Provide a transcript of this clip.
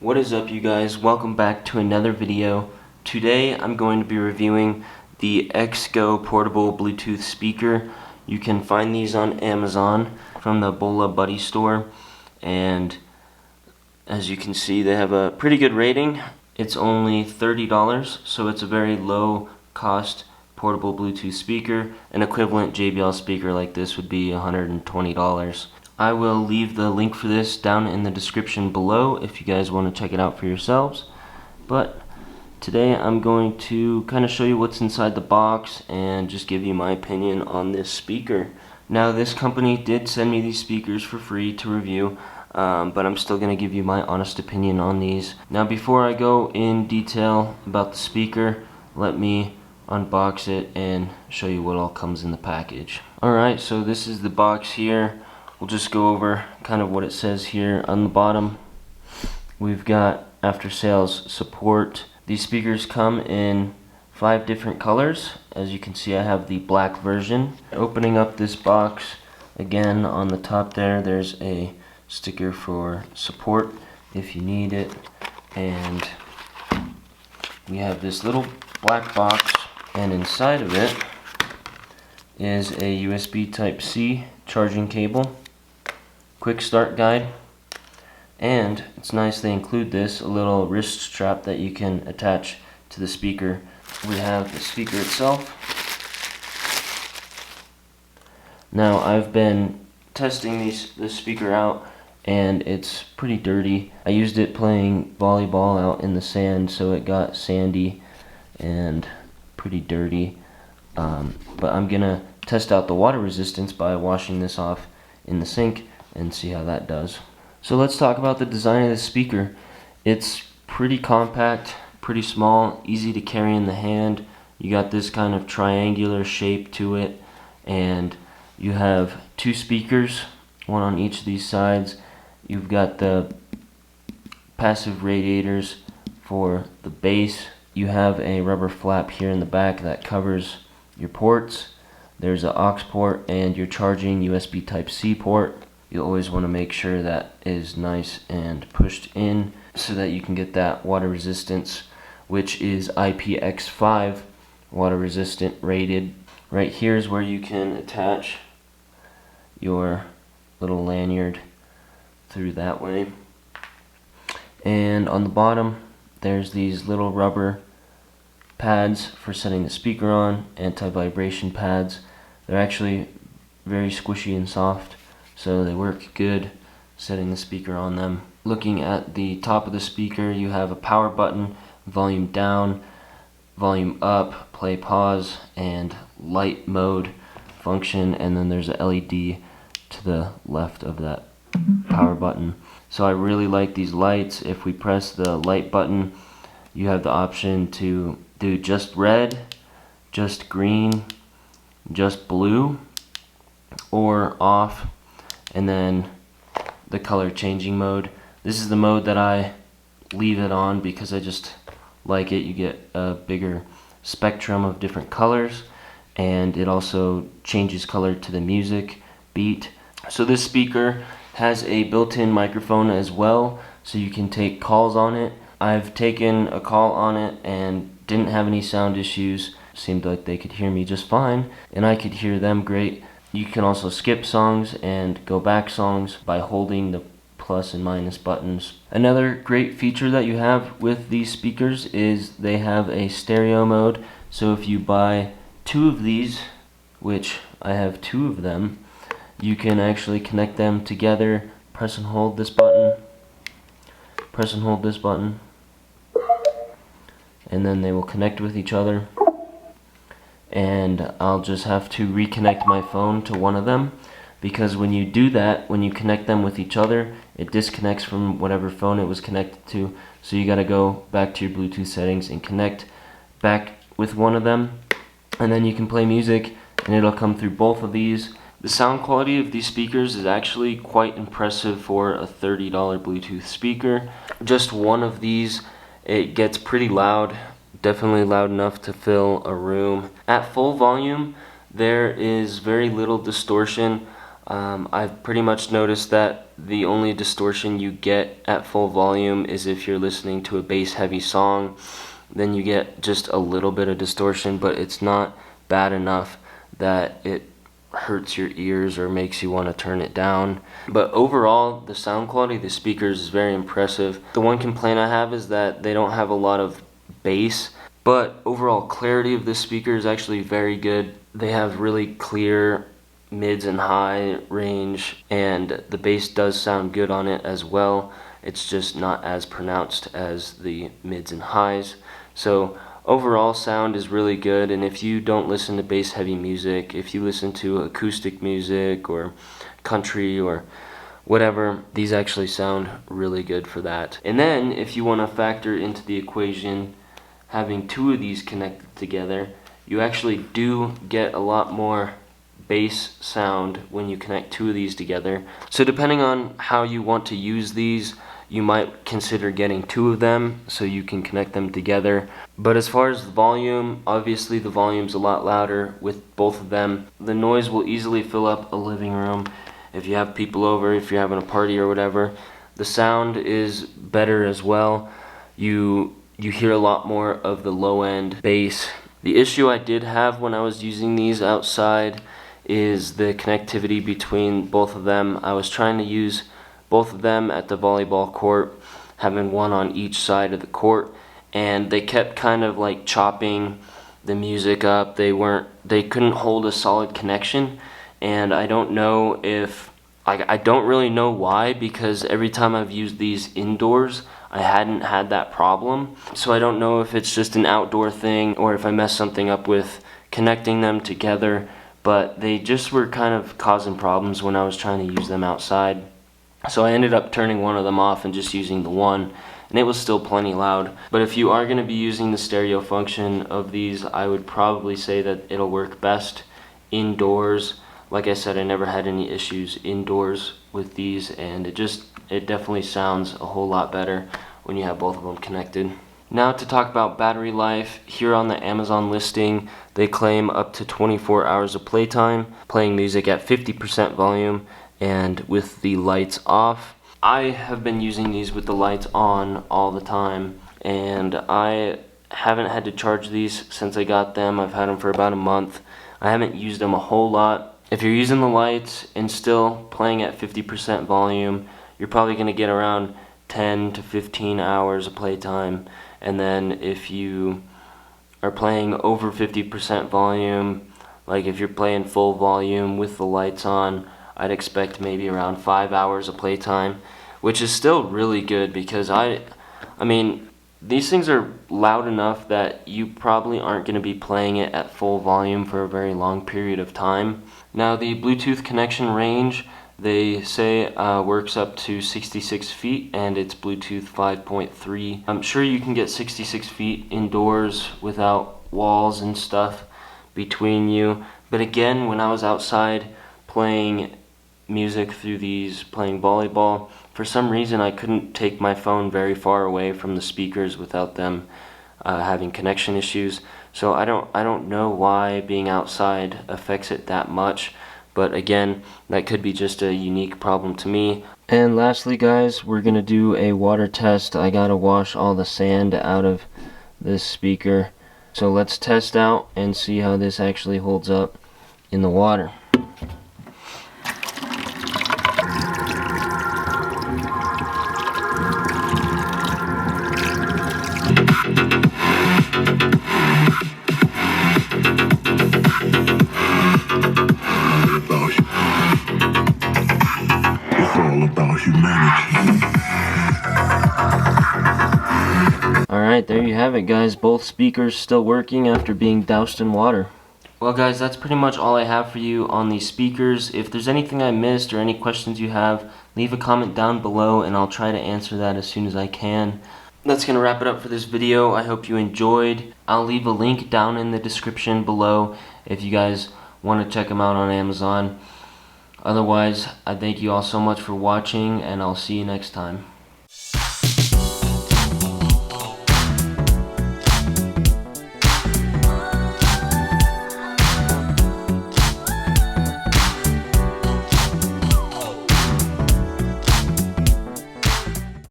What is up, you guys? Welcome back to another video. Today I'm going to be reviewing the XGO portable Bluetooth speaker. You can find these on Amazon from the BolaButty store, and as you can see they have a pretty good rating. It's only $30, so it's a very low cost portable Bluetooth speaker. An equivalent JBL speaker like this would be $120. I will leave the link for this down in the description below if you guys want to check it out for yourselves. But today I'm going to kind of show you what's inside the box and just give you my opinion on this speaker. Now, this company did send me these speakers for free to review, but I'm still going to give you my honest opinion on these. Now, before I go in detail about the speaker, let me unbox it and show you what all comes in the package. Alright, so this is the box here. We'll just go over kind of what it says here. On the bottom, we've got after sales support. These speakers come in 5 different colors. As you can see, I have the black version. Opening up this box, again on the top there's a sticker for support if you need it. And we have this little black box, and inside of it is a USB Type-C charging cable, quick start guide, and it's nice they include this, a little wrist strap that you can attach to the speaker. We have the speaker itself. Now, I've been testing this speaker out, and it's pretty dirty. I used it playing volleyball out in the sand, so it got sandy and pretty dirty. But I'm gonna test out the water resistance by washing this off in the sink and see how that does. So let's talk about the design of the speaker. It's pretty compact, pretty small, easy to carry in the hand. You got this kind of triangular shape to it, and you have 2 speakers, one on each of these sides. You've got the passive radiators for the bass. You have a rubber flap here in the back that covers your ports. There's an aux port and your charging USB Type-C port. You always want to make sure that is nice and pushed in so that you can get that water resistance, which is IPX5 water resistant rated. Right here is where you can attach your little lanyard through that way. And on the bottom there's these little rubber pads for setting the speaker on, anti-vibration pads. They're actually very squishy and soft, so they work good setting the speaker on them. Looking at the top of the speaker, you have a power button, volume down, volume up, play, pause, and light mode function, and then there's a LED to the left of that power button. So I really like these lights. If we press the light button, you have the option to do just red, just green, just blue, or off, and then the color changing mode. This is the mode that I leave it on because I just like it. You get a bigger spectrum of different colors, and it also changes color to the music beat. So this speaker has a built-in microphone as well, so you can take calls on it. I've taken a call on it and didn't have any sound issues. Seemed like they could hear me just fine, and I could hear them great. You can also skip songs and go back songs by holding the plus and minus buttons. Another great feature that you have with these speakers is they have a stereo mode. So if you buy 2 of these, which I have 2 of them, you can actually connect them together. Press and hold this button, press and hold this button, and then they will connect with each other. And I'll just have to reconnect my phone to one of them, because when you do that, when you connect them with each other, it disconnects from whatever phone it was connected to. So you gotta go back to your Bluetooth settings and connect back with one of them, and then you can play music and it'll come through both of these. The sound quality of these speakers is actually quite impressive for a $30 Bluetooth speaker. Just one of these, it gets pretty loud. Definitely loud enough to fill a room. At full volume, there is very little distortion. I've pretty much noticed that the only distortion you get at full volume is if you're listening to a bass heavy song. Then you get just a little bit of distortion, but it's not bad enough that it hurts your ears or makes you want to turn it down. But overall, the sound quality of the speakers is very impressive. The one complaint I have is that they don't have a lot of bass, but overall clarity of the speaker is actually very good. They have really clear mids and high range, and the bass does sound good on it as well. It's just not as pronounced as the mids and highs. So overall sound is really good, and if you don't listen to bass heavy music, if you listen to acoustic music or country or whatever, these actually sound really good for that. And then if you want to factor into the equation having two of these connected together, you actually do get a lot more bass sound when you connect two of these together. So depending on how you want to use these, you might consider getting two of them so you can connect them together. But as far as the volume, obviously the volume's a lot louder with both of them. The noise will easily fill up a living room if you have people over, if you're having a party or whatever. The sound is better as well. You hear a lot more of the low end bass. The issue I did have when I was using these outside is the connectivity between both of them. I was trying to use both of them at the volleyball court, having one on each side of the court, and they kept kind of like chopping the music up. They couldn't hold a solid connection, and I don't know if I don't really know why, because every time I've used these indoors I hadn't had that problem. So I don't know if it's just an outdoor thing or if I messed something up with connecting them together, but they just were kind of causing problems when I was trying to use them outside. So I ended up turning one of them off and just using the one, and it was still plenty loud. But if you are going to be using the stereo function of these, I would probably say that it'll work best indoors. Like I said, I never had any issues indoors with these, and it definitely sounds a whole lot better when you have both of them connected. Now to talk about battery life, here on the Amazon listing, they claim up to 24 hours of playtime, playing music at 50% volume and with the lights off. I have been using these with the lights on all the time, and I haven't had to charge these since I got them. I've had them for about a month. I haven't used them a whole lot. If you're using the lights and still playing at 50% volume, you're probably going to get around 10 to 15 hours of playtime. And then if you are playing over 50% volume, like if you're playing full volume with the lights on, I'd expect maybe around 5 hours of playtime, which is still really good, because I mean, these things are loud enough that you probably aren't going to be playing it at full volume for a very long period of time. Now the Bluetooth connection range, they say works up to 66 feet, and it's Bluetooth 5.3. I'm sure you can get 66 feet indoors without walls and stuff between you. But again, when I was outside playing music through these, playing volleyball, for some reason I couldn't take my phone very far away from the speakers without them having connection issues. So I don't know why being outside affects it that much, but again, that could be just a unique problem to me. And lastly, guys, we're gonna do a water test. I gotta wash all the sand out of this speaker, so let's test out and see how this actually holds up in the water. Alright, there you have it, guys. Both speakers still working after being doused in water. Well, guys, that's pretty much all I have for you on these speakers. If there's anything I missed or any questions you have, leave a comment down below and I'll try to answer that as soon as I can. That's going to wrap it up for this video. I hope you enjoyed. I'll leave a link down in the description below if you guys want to check them out on Amazon. Otherwise, I thank you all so much for watching, and I'll see you next time.